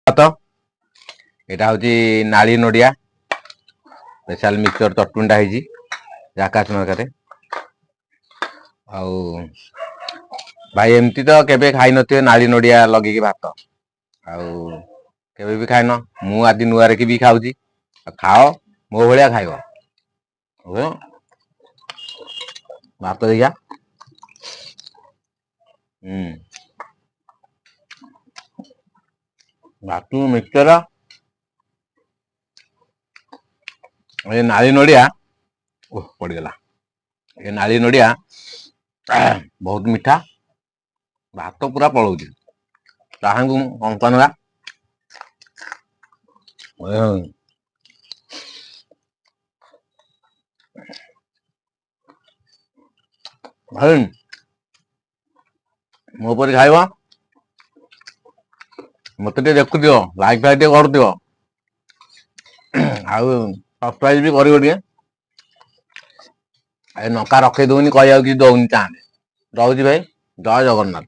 तो यहाँ हूँ नाली नड़िया स्पेशल मिक्सचर चटुनटा आकाश नरकार भाई एमती तो केबे खाई नथिबे नाली नड़िया लगे भात आउ केबे भी खाइन मु आदि नुआ रे भी खाऊँ खाओ मो भाया खाइब भात देखिया भात मिक्सचर ये नाली नड़िया पड़गला ये नाली नड़िया बहुत मीठा भात पूरा पलौ कंकनगा भाई मो पर खाइब मत देखु दियो लाइक फाइक कर दियो आउ सब्सक्राइब भी करियो टे नका रखे दउनी कहिया कि दउनी चाहे रहउची भाई जय जगन्नाथ।